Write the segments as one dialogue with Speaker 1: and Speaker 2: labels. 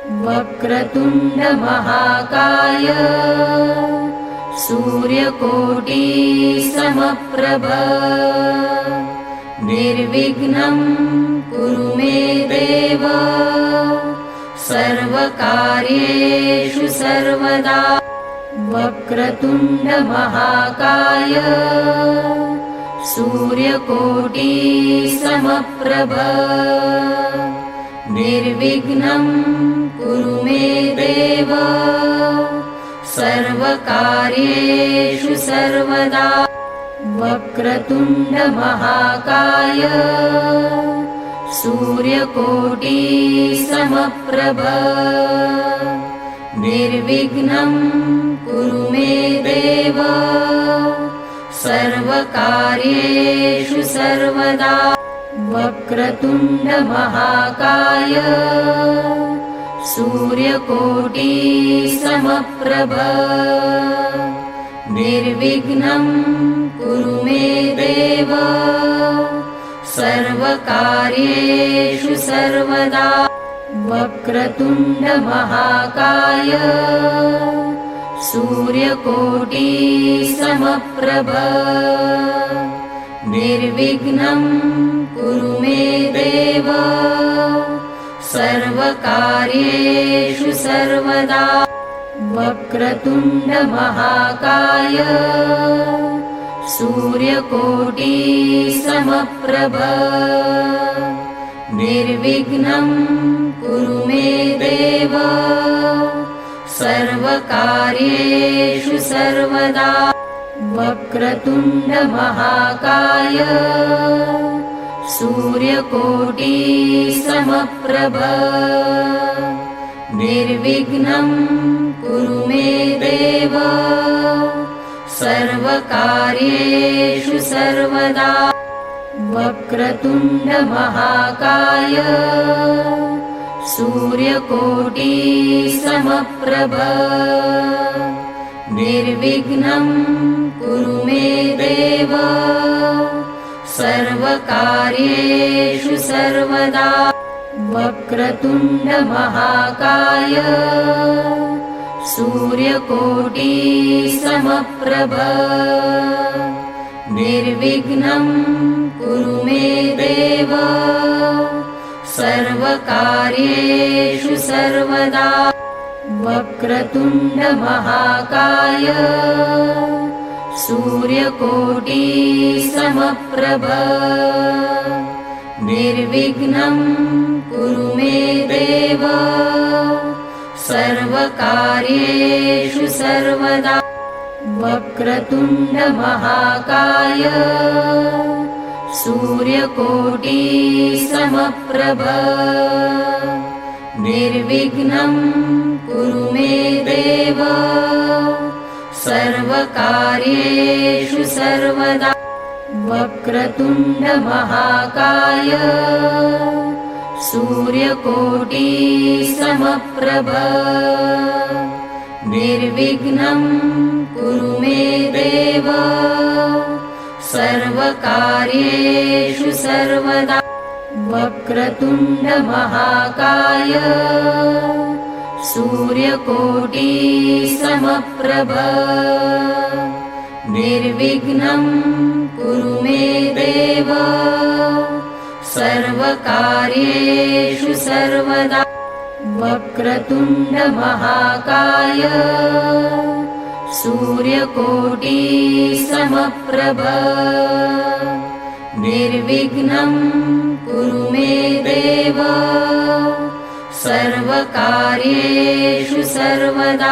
Speaker 1: वक्रतुण्ड महाकाय सूर्यकोटि समप्रभ निर्विघ्नं कुरु मे देव सर्वकार्येषु सर्वदा। वक्रतुण्ड महाकाय सूर्यकोटि समप्रभ निर्विघ्नं कुरु मे देव सर्वकार्येषु सर्वदा। वक्रतुण्ड महाकाय सूर्यकोटि समप्रभ निर्विघ्नं कुरु मे देव सर्वकार्येषु सर्वदा। वक्रतुण्ड महाकाय सूर्यकोटि समप्रभ निर्विघ्नं कुरु मे देव सर्वकार्येषु सर्वदा। वक्रतुण्ड महाकाय सूर्यकोटि समप्रभ निर्विघ्नं कुरु मे देव सर्वकार्येषु सर्वदा। वक्रतुण्ड महाकाय सूर्यकोटि समप्रभ निर्विघ्नं कुरु मे देव सर्वकार्येषु सर्वदा। वक्रतुण्ड महाकाय सूर्यकोटि समप्रभ निर्विघ्नं कुरु मे देव सर्वकार्येषु सर्वदा। वक्रतुण्ड महाकाय सूर्यकोटि समप्रभ निर्विघ्नं कुरु मे देव सर्वकार्येषु सर्वदा। वक्रतुण्ड महाकाय सूर्यकोटि समप्रभ निर्विघ्नं कुरु मे देव सर्वकार्येषु सर्वदा। वक्रतुण्ड महाकाय सूर्यकोटि समप्रभ निर्विघ्नं कुरु मे देव सर्वकार्येषु सर्वदा। वक्रतुण्ड महाकाय सूर्यकोटि समप्रभ निर्विघ्नं कुरु मे देव सर्वकार्येषु सर्वदा। वक्रतुण्ड महाकाय सूर्यकोटि समप्रभ निर्विघ्नं कुरु मे देव सर्वकार्येषु सर्वदा। वक्रतुण्ड महाकाय सूर्यकोटि समप्रभ निर्विघ्नं कुरु मे देव सर्वकार्येषु सर्वदा। वक्रतुण्ड महाकाय सूर्यकोटि समप्रभ निर्विघ्नं कुरु मे देव सर्वकार्येषु सर्वदा।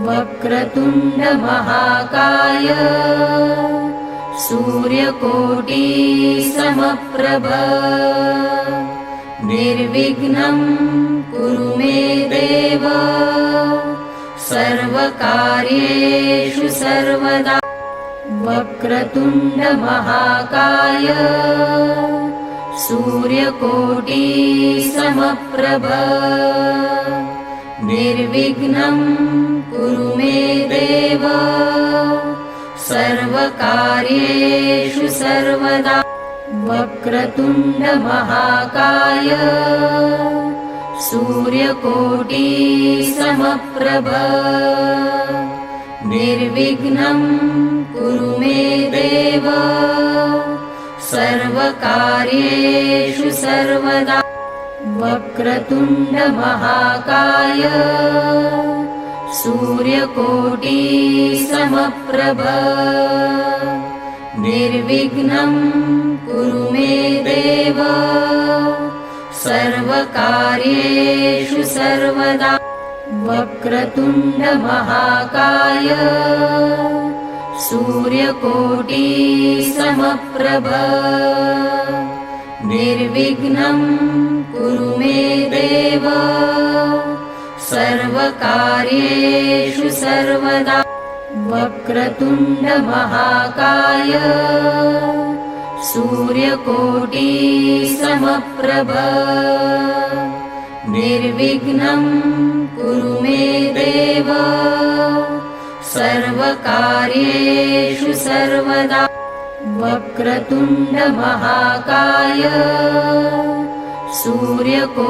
Speaker 1: वक्रतुण्ड महाकाय सूर्यकोटि समप्रभ निर्विघ्नं कुरु मे देव सर्वकार्येषु सर्वदा। वक्रतुण्ड महाकाय सूर्यकोटि समप्रभ निर्विघ्नं कुरु मे देव सर्वकार्येषु सर्वदा। वक्रतुण्ड महाकाय सूर्यकोटिसमप्रभ निर्विघ्नं कुरु मे देव सर्वकार्येषु सर्वदा वक्रतुण्डमहाकाय सूर्यकोटिसमप्रभ निर्विघ्नं कुरु मे देव सर्वकार्येषु सर्वदा वक्रतुण्डमहाकाय सूर्यकोटिसमप्रभ निर्विघ्नं कुरु मे देव सर्वकार्येषु सर्वदा वक्रतुण्डमहाकाय सूर्यकोटिसमप्रभ निर्विघ्नं कुरु मे देव सर्वकार्येषु सर्वदा वक्रतुण्डमहाकाय सूर्यकोटिसमप्रभ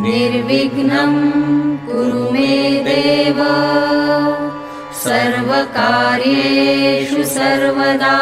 Speaker 1: निर्विघ्नं कुरु मे देव सर्वकार्येषु सर्वदा।